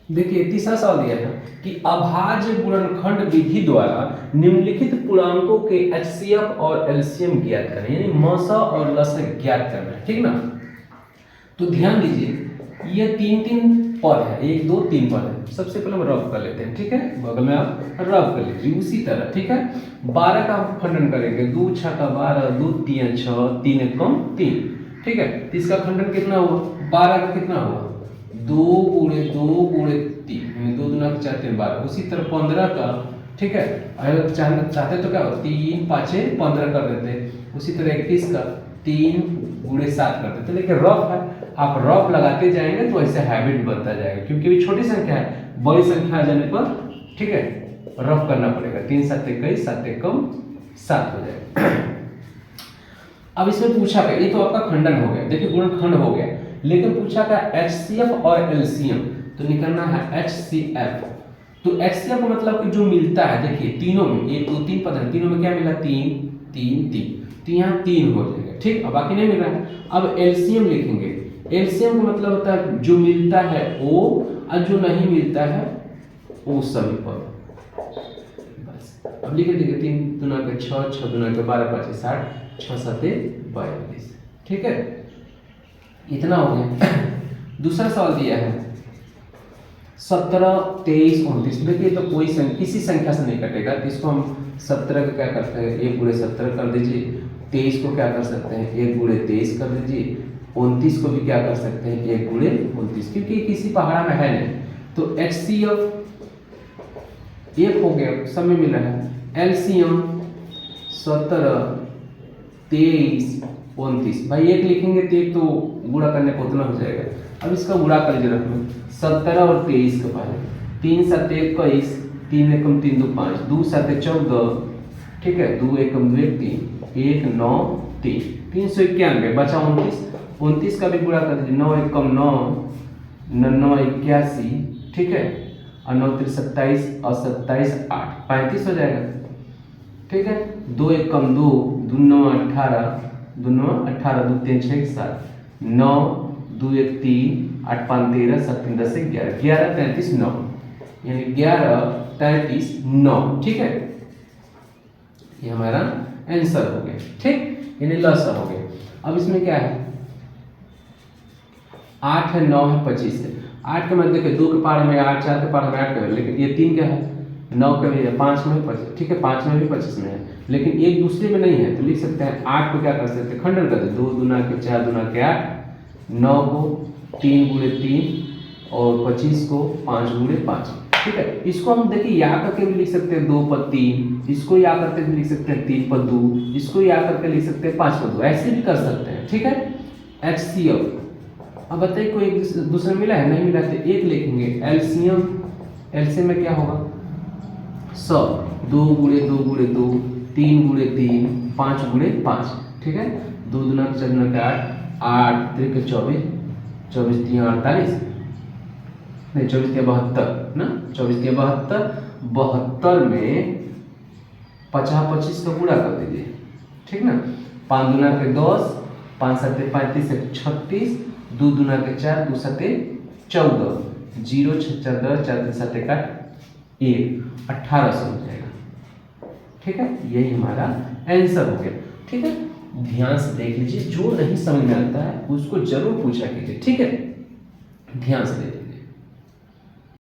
देखिए तीसरा सवाल दिया है कि अभाज्य गुणनखंड विधि द्वारा निम्नलिखित पूर्णांकों के एचसीएफ और एलसीएम ज्ञात करें, यानी मसा और लसा ज्ञात करना है, ठीक ना। तो ध्यान दीजिए ये तीन तीन पद है, 1 2 3 पद है। सबसे पहले हम रफ कर लेते हैं, ठीक है, बगल में आप रफ कर लीजिए उसी तरह, ठीक है। 12 का हम खंडन करेंगे, 2 6 का 12, 2 3 6, 3 एकम 3, ठीक है। तो इसका खंडन कितना हुआ, 12 का कितना हुआ, 2 गुणे 2 गुणे 3, 2 दूना 4 3 12। उसी तरह 15 का, ठीक है, अगर चाहते तो क्या हो 3 5 15 कर देते। उसी तरह 21 का 3 गुणे 7 कर देते। लेकिन रफ है, आप रफ लगाते जाएंगे तो ऐसे हैबिट बनता जाएगा, क्योंकि ये छोटी संख्या है, बड़ी संख्या आ जाने पर, ठीक है, रफ करना पड़ेगा। 3 7 21, 7 एकम 7 हो जाएगा। अब इसमें पूछा गया, ये तो आपका खंडन हो गया, देखिए गुणनखंड हो गया, लेकिन पूछा गया एचसीएफ और एलसीएम, तो निकलना है एचसीएफ। तो एचसीएफ का मतलब कि जो मिलता है, देखिए तीनों में 1 2 3 पद है, तीनों में क्या मिला 3 3 3, तो यहाँ 3 हो जाएगा, ठीक। अब बाकी नहीं मिल रहा है। अब एलसीएम लिखेंगे, एलसीएम का मतलब होता है जो मिलता है वो और जो नहीं मिलता है वो सभी पद, बस। अब लिख दीजिए 3 दूना के 6, 6 दूना के 12, 5 60, 6 7 42, ठीक है, इतना हो गया। दूसरा सवाल दिया है 17 23 29। देखिए तो कोई किसी संख्या से नहीं कटेगा, तो इसको हम 17 का क्या करते हैं 1 गुणे 17 कर दीजिए, 23 को क्या कर सकते हैं 1 गुणे 23 कर दीजिए, 29 को भी क्या कर सकते हैं 1 गुणे 29, क्योंकि किसी पहाड़ा में है नहीं। तो एचसीएफ 1 हो गया, सब में मिला है। एलसीएम 17 23 29, भाई 1 लिखेंगे तो 1 तो गुणा करने को उतना हो जाएगा। अब इसका गुणा कर लीजिए, रखना 17 और 23 के पहले 3 7 21, 3 एकम 3 2 5, 2 7 14, ठीक है, 2 एकम 2 3, 1 9 3, 391 बचा 29, 29 का भी गुणा कर दीजिए, 9 एकम 9, 9 81, ठीक है, और 9 3 27 और 27 8, 35 हो जाएगा, ठीक है। 2 एकम 2, 2 9 18, 2 9 18, 2 3 6 7, 9 2 1 3, 8 5 13, 7 3 10 11, 11 33 9, यानी 11 33 9, ठीक है। ये हमारा आंसर हो गया, ठीक, यानी लसा हो गया। अब इसमें क्या है 8 है, 9 है, 25 है। 8 के मतलब देखिए 2 के पार में 8, 4 के पार में 8 का, लेकिन ये 3 क्या है 9 का भी है, 5 में 25, ठीक है, 5 में भी 25 में है, लेकिन एक दूसरे में नहीं है, तो लिख सकते हैं 8 को क्या कर सकते हैं खंडन कर दे, 2 दूना के 4 दूना के 8, 9 को 3 गुणे 3 और 25 को 5 गुणे 5, ठीक है। इसको हम देखिए या करके भी लिख सकते हैं 2 पर 3, इसको या करके भी लिख सकते हैं 3 पर 2, इसको या करके लिख सकते हैं 5 पर 2, ऐसे भी कर सकते हैं, ठीक है। एचसीएफ अब बताइए कोई एक दूसरा मिला है, नहीं मिला तो 1 लिखेंगे। एलसीएम, एलसीएम में क्या होगा 100, 2 गुणे 2 गुणे 2, 3 गुणे 3, 5 गुणे 5, ठीक है, 2 दूना 4 दूना 8, 8 3 के 24, 24 3 48, नहीं 24 के 72 ना, 24 के 72, 72 में 50 25 का गुणा कर दीजिए, ठीक ना, 5 दूना के 10, 5 7 35 36, 2 दूना के 4, 2 7 14, 0 6 4 10, 4 3 7 1 1, 1800 हो जाएगा, ठीक है। यही हमारा आंसर हो गया, ठीक है। ध्यान से देख लीजिए, जो नहीं समझ में आता है उसको जरूर पूछा कीजिए, ठीक है, ध्यान से देखिए।